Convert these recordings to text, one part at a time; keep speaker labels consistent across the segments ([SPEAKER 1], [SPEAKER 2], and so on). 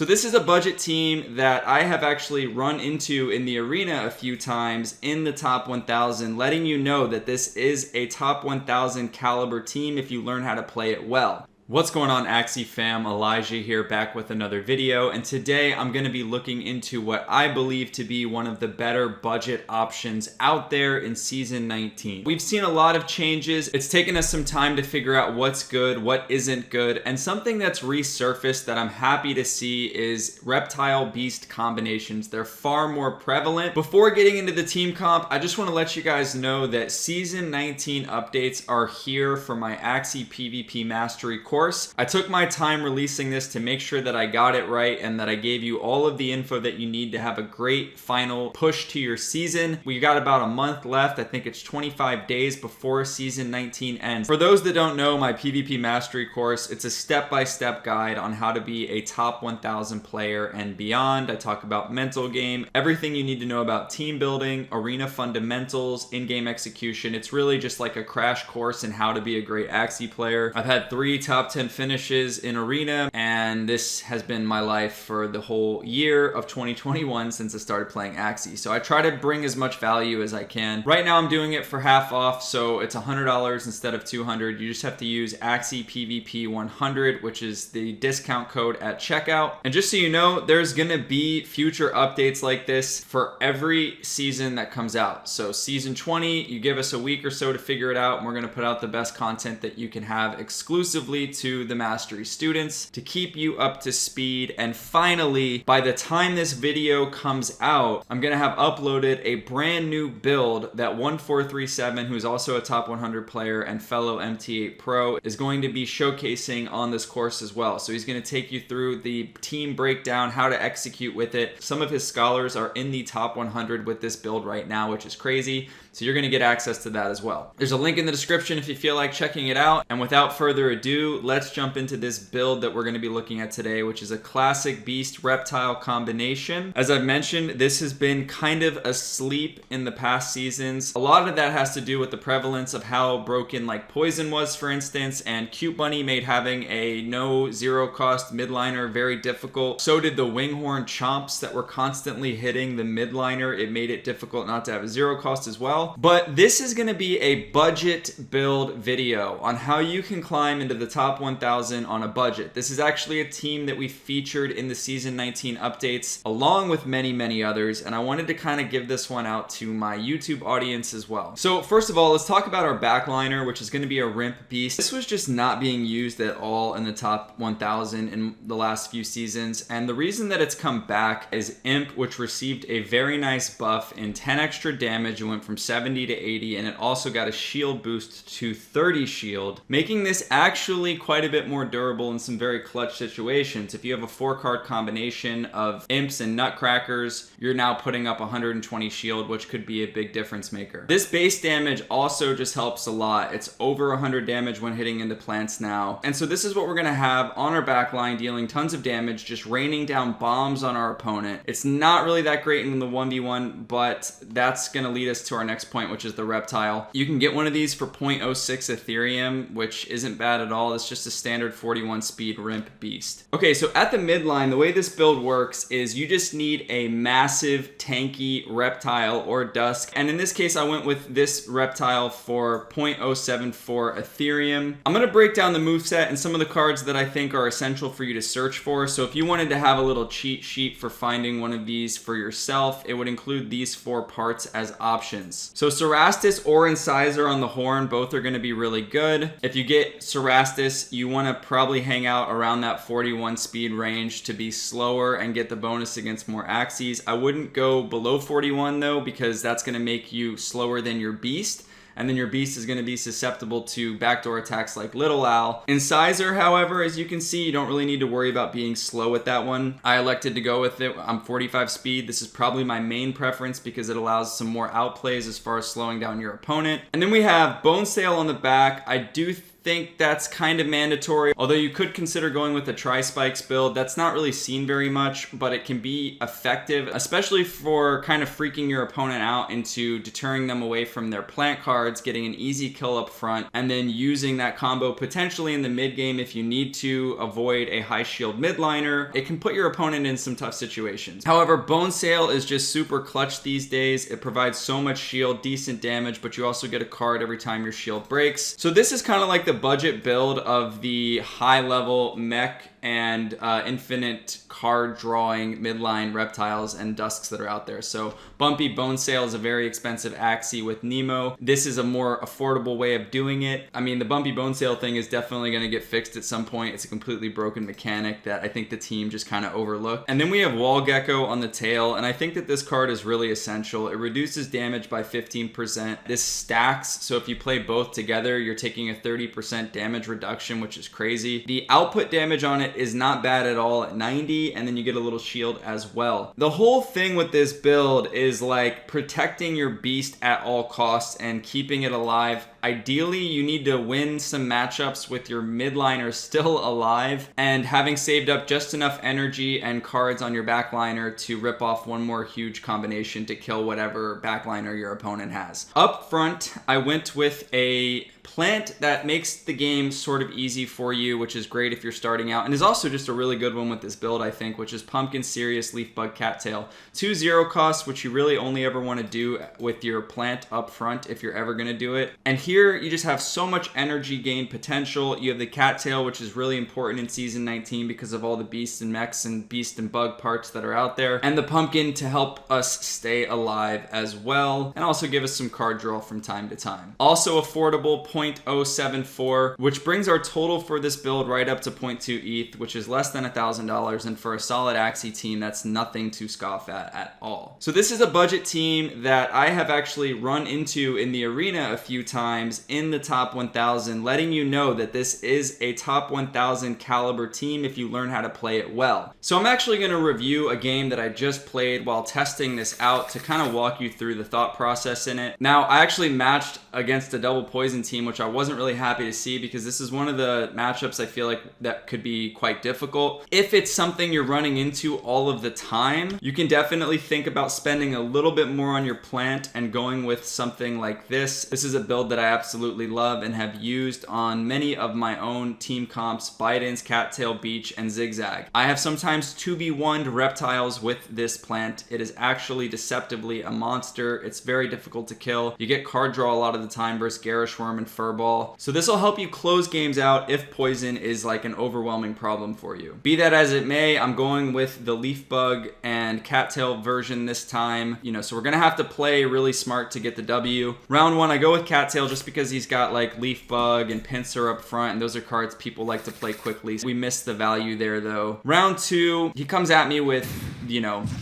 [SPEAKER 1] So this is a budget team that I have actually run into in the arena a few times in the top 1000, letting you know that this is a top 1000 caliber team if you learn how to play it well. What's going on, Axie fam? Elijah here, back with another video, and today I'm going to be looking into what I believe to be one of the better budget options out there in Season 19. We've seen a lot of changes. It's taken us some time to figure out what's good, what isn't good, and something that's resurfaced that I'm happy to see is Reptile Beast combinations. They're far more prevalent. Before getting into the team comp, I just want to let you guys know that Season 19 updates are here for my Axie PvP Mastery course. I took my time releasing this to make sure that I got it right and that I gave you all of the info that you need to have a great final push to your season. We got about a month left. I think it's 25 days before Season 19 ends. For those that don't know, my PvP Mastery course, it's a step-by-step guide on how to be a top 1000 player and beyond. I talk about mental game, everything you need to know about team building, arena fundamentals, in-game execution. It's really just like a crash course in how to be a great Axie player. I've had 3 top 10 finishes in arena, and this has been my life for the whole year of 2021 since I started playing Axie. So I try to bring as much value as I can. Right now I'm doing it for half off, so it's $100 instead of $200. You just have to use Axie PvP 100, which is the discount code at checkout. And just so you know, there's gonna be future updates like this for every season that comes out. So Season 20, you give us a week or so to figure it out, and we're gonna put out the best content that you can have exclusively to the Mastery students to keep you up to speed. And finally, by the time this video comes out, I'm gonna have uploaded a brand new build that 1437, who's also a top 100 player and fellow MT8 pro, is going to be showcasing on this course as well. So he's gonna take you through the team breakdown, how to execute with it. Some of his scholars are in the top 100 with this build right now, which is crazy. So you're gonna get access to that as well. There's a link in the description if you feel like checking it out. And without further ado, let's jump into this build that we're gonna be looking at today, which is a classic beast reptile combination. As I've mentioned, this has been kind of asleep in the past seasons. A lot of that has to do with the prevalence of how broken like Poison was, for instance, and Cute Bunny made having a no zero cost midliner very difficult. So did the Winghorn Chomps that were constantly hitting the midliner. It made it difficult not to have a zero cost as well. But this is going to be a budget build video on how you can climb into the top 1000 on a budget. This is actually a team that we featured in the Season 19 updates along with many others, and I wanted to kind of give this one out to my YouTube audience as well. So first of all, let's talk about our backliner, which is going to be a Rimp Beast. This was just not being used at all in the top 1000 in the last few seasons, and the reason that it's come back is Imp, which received a very nice buff in 10 extra damage. It went from 70 to 80, and it also got a shield boost to 30 shield, making this actually quite a bit more durable in some very clutch situations. If you have a 4-card combination of Imps and Nutcrackers, you're now putting up 120 shield, which could be a big difference maker. This base damage also just helps a lot. It's over 100 damage when hitting into plants now. And so this is what we're gonna have on our backline, dealing tons of damage, just raining down bombs on our opponent. It's not really that great in the 1v1, but that's gonna lead us to our next point, which is the reptile. You can get one of these for 0.06 Ethereum, which isn't bad at all. It's just a standard 41 speed Rimp Beast. Okay, so at the midline, the way this build works is you just need a massive tanky reptile or dusk. And in this case, I went with this reptile for 0.074 Ethereum. I'm gonna break down the moveset and some of the cards that I think are essential for you to search for. So if you wanted to have a little cheat sheet for finding one of these for yourself, it would include these 4 parts as options. So Cerastus or Incisor on the horn, both are going to be really good. If you get Cerastus, you want to probably hang out around that 41 speed range to be slower and get the bonus against more Axies. I wouldn't go below 41 though, because that's going to make you slower than your beast. And then your beast is going to be susceptible to backdoor attacks like Little Owl. Incisor, however, as you can see, you don't really need to worry about being slow with that one. I elected to go with it. I'm 45 speed. This is probably my main preference because it allows some more outplays as far as slowing down your opponent. And then we have Bone Sail on the back. I do think that's kind of mandatory, although you could consider going with a Tri-Spikes build. That's not really seen very much, but it can be effective, especially for kind of freaking your opponent out into deterring them away from their plant cards, getting an easy kill up front, and then using that combo potentially in the mid game if you need to avoid a high shield midliner. It can put your opponent in some tough situations. However, Bone Sail is just super clutch these days. It provides so much shield, decent damage, but you also get a card every time your shield breaks. So this is kind of like the budget build of the high level mech and infinite card drawing midline reptiles and dusks that are out there. So Bumpy Bone Sail is a very expensive Axie with Nemo. This is a more affordable way of doing it. I mean, the Bumpy Bone Sail thing is definitely going to get fixed at some point. It's a completely broken mechanic that I think the team just kind of overlooked. And then we have Wall Gecko on the tail, and I think that this card is really essential. It reduces damage by 15%. This stacks, so if you play both together, you're taking a 30% damage reduction, which is crazy. The output damage on it is not bad at all at 90, and then you get a little shield as well. The whole thing with this build is like protecting your beast at all costs and keeping it alive. Ideally, you need to win some matchups with your midliner still alive and having saved up just enough energy and cards on your backliner to rip off one more huge combination to kill whatever backliner your opponent has. Up front, I went with a plant that makes the game sort of easy for you, which is great if you're starting out, and is also just a really good one with this build, I think, which is Pumpkin, Sirius, Leafbug, Cattail. 2 0 costs, which you really only ever want to do with your plant up front if you're ever going to do it. And here you just have so much energy gain potential. You have the Cattail, which is really important in Season 19 because of all the beasts and mechs and beast and bug parts that are out there. And the Pumpkin to help us stay alive as well, and also give us some card draw from time to time. Also affordable, 0.074, which brings our total for this build right up to 0.2 ETH, which is less than $1,000, and for a solid Axie team, that's nothing to scoff at all. So this is a budget team that I have actually run into in the arena a few times in the top 1,000, letting you know that this is a top 1,000 caliber team if you learn how to play it well. So I'm actually going to review a game that I just played while testing this out to kind of walk you through the thought process in it. Now, I actually matched against a double poison team, which I wasn't really happy to see because this is one of the matchups I feel like that could be quite difficult. If it's something you're running into all of the time, you can definitely think about spending a little bit more on your plant and going with something like this. This is a build that I absolutely love and have used on many of my own team comps: Bidens, Cattail, Beach, and Zigzag. I have sometimes 2v1'd reptiles with this plant. It is actually deceptively a monster. It's very difficult to kill. You get card draw a lot of the time versus Garish Worm and Furball. So this will help you close games out if poison is like an overwhelming problem for you. Be that as it may, I'm going with the Leafbug and Cattail version this time. So we're gonna have to play really smart to get the W. Round 1, I go with Cattail just because he's got like Leafbug and Pincer up front, and those are cards people like to play quickly. We missed the value there though. Round 2, he comes at me with,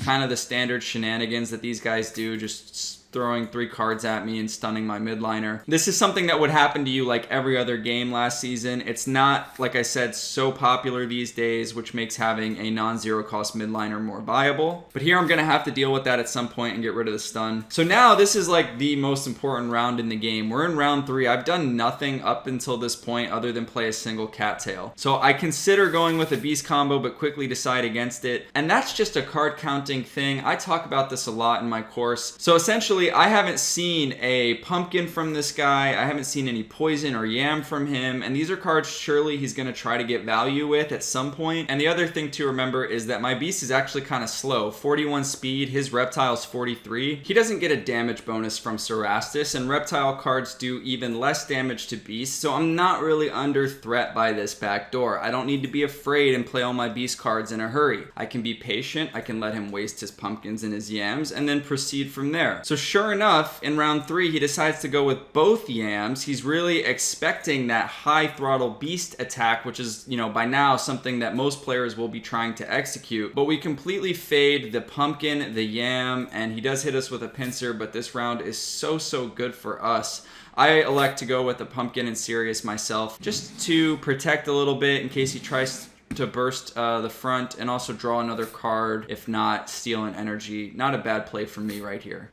[SPEAKER 1] kind of the standard shenanigans that these guys do, just throwing 3 cards at me and stunning my midliner. This is something that would happen to you like every other game last season. It's not, like I said, so popular these days, which makes having a non-zero cost midliner more viable. But here I'm gonna have to deal with that at some point and get rid of the stun. So now this is like the most important round in the game. We're in round 3. I've done nothing up until this point other than play a single Cattail. So I consider going with a beast combo, but quickly decide against it. And that's just a card counting thing. I talk about this a lot in my course. So essentially, I haven't seen a pumpkin from this guy. I haven't seen any poison or yam from him. And these are cards surely he's going to try to get value with at some point. And the other thing to remember is that my beast is actually kind of slow. 41 speed, his reptile's 43. He doesn't get a damage bonus from Cerastus, and reptile cards do even less damage to beasts. So I'm not really under threat by this backdoor. I don't need to be afraid and play all my beast cards in a hurry. I can be patient. I can let him waste his pumpkins and his yams and then proceed from there. So sure enough, in round 3, he decides to go with both yams. He's really expecting that high throttle beast attack, which is, by now something that most players will be trying to execute. But we completely fade the pumpkin, the yam, and he does hit us with a pincer, but this round is so good for us. I elect to go with the pumpkin and Sirius myself, just to protect a little bit in case he tries to burst the front and also draw another card, if not steal an energy. Not a bad play from me right here.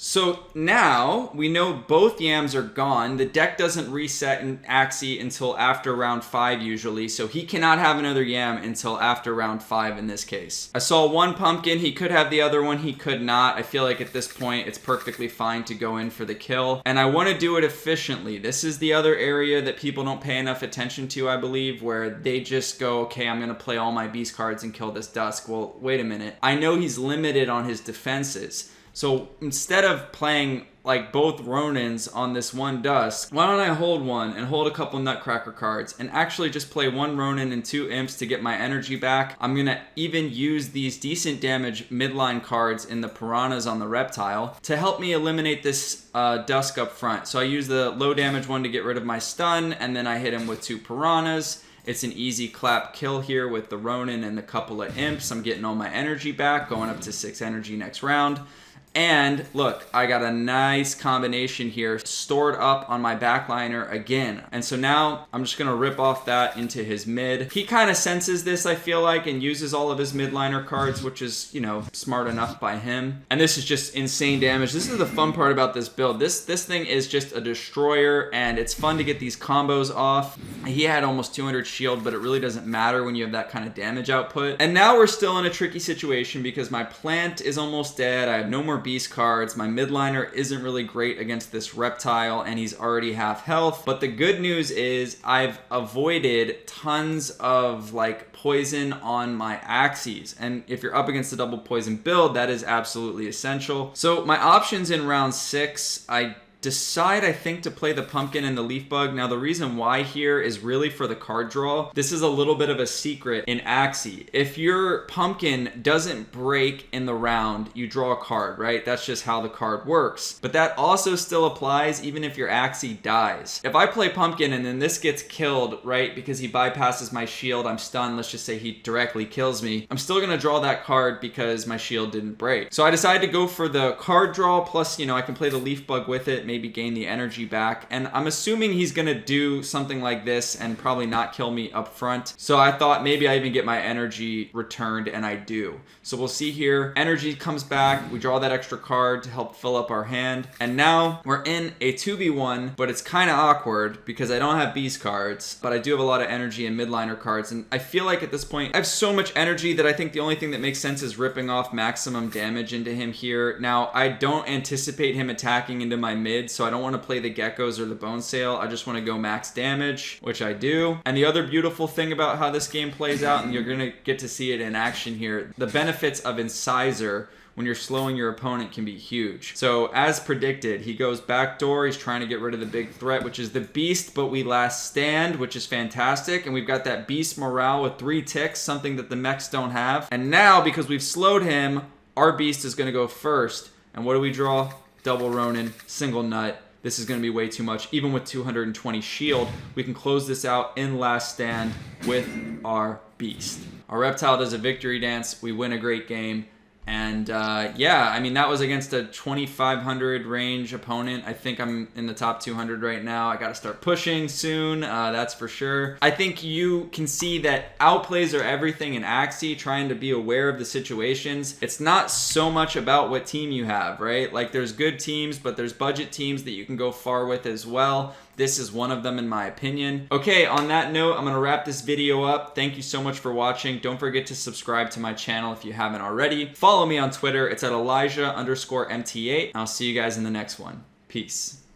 [SPEAKER 1] So now we know both yams are gone. The deck doesn't reset in Axie until after round 5 usually, so he cannot have another yam until after round 5 in this case. I saw one pumpkin, he could have the other one, he could not. I feel like at this point it's perfectly fine to go in for the kill, and I want to do it efficiently. This is the other area that people don't pay enough attention to, I believe, where they just go, okay, I'm going to play all my beast cards and kill this Dusk. Well, wait a minute. I know he's limited on his defenses. So instead of playing like both Ronins on this one Dusk, why don't I hold one and hold a couple Nutcracker cards and actually just play one Ronin and 2 Imps to get my energy back. I'm going to even use these decent damage midline cards in the Piranhas on the Reptile to help me eliminate this Dusk up front. So I use the low damage one to get rid of my stun, and then I hit him with 2 Piranhas. It's an easy clap kill here with the Ronin and a couple of Imps. I'm getting all my energy back, going up to 6 energy next round. And look, I got a nice combination here stored up on my backliner again. And so now I'm just going to rip off that into his mid. He kind of senses this, I feel like, and uses all of his midliner cards, which is, you know, smart enough by him. And this is just insane damage. This is the fun part about this build. This thing is just a destroyer, and it's fun to get these combos off. He had almost 200 shield, but it really doesn't matter when you have that kind of damage output. And now we're still in a tricky situation because my plant is almost dead. I have no more beast cards. My midliner isn't really great against this Reptile, and he's already half health. But the good news is I've avoided tons of like poison on my Axies, and if you're up against a double poison build, that is absolutely essential. So my options in round 6, I decide, I think, to play the Pumpkin and the Leaf Bug. Now, the reason why here is really for the card draw. This is a little bit of a secret in Axie. If your Pumpkin doesn't break in the round, you draw a card, right? That's just how the card works. But that also still applies even if your Axie dies. If I play Pumpkin and then this gets killed, right, because he bypasses my shield, I'm stunned, let's just say he directly kills me, I'm still gonna draw that card because my shield didn't break. So I decided to go for the card draw, plus, you know, I can play the Leaf Bug with it, maybe gain the energy back. And I'm assuming he's gonna do something like this and probably not kill me up front. So I thought maybe I even get my energy returned, and I do. So we'll see here. Energy comes back. We draw that extra card to help fill up our hand. And now we're in a 2v1, but it's kind of awkward because I don't have beast cards, but I do have a lot of energy and midliner cards. And I feel like at this point, I have so much energy that I think the only thing that makes sense is ripping off maximum damage into him here. Now, I don't anticipate him attacking into my mid, so I don't want to play the Geckos or the Bone Sail. I just want to go max damage, which I do. And the other beautiful thing about how this game plays out, and you're going to get to see it in action here, the benefits of Incisor when you're slowing your opponent can be huge. So as predicted, he goes backdoor. He's trying to get rid of the big threat, which is the Beast, but we last stand, which is fantastic. And we've got that Beast morale with 3 ticks, something that the mechs don't have. And now, because we've slowed him, our Beast is going to go first. And what do we draw? Double Ronin, single nut. This is going to be way too much. Even with 220 shield, we can close this out in last stand with our Beast. Our Reptile does a victory dance. We win a great game. And yeah, I mean, that was against a 2,500 range opponent. I think I'm in the top 200 right now. I got to start pushing soon, that's for sure. I think you can see that outplays are everything in Axie, trying to be aware of the situations. It's not so much about what team you have, right? Like, there's good teams, but there's budget teams that you can go far with as well. This is one of them in my opinion. Okay, on that note, I'm gonna wrap this video up. Thank you so much for watching. Don't forget to subscribe to my channel if you haven't already. Follow me on Twitter. It's at Elijah_MT8. I'll see you guys in the next one. Peace.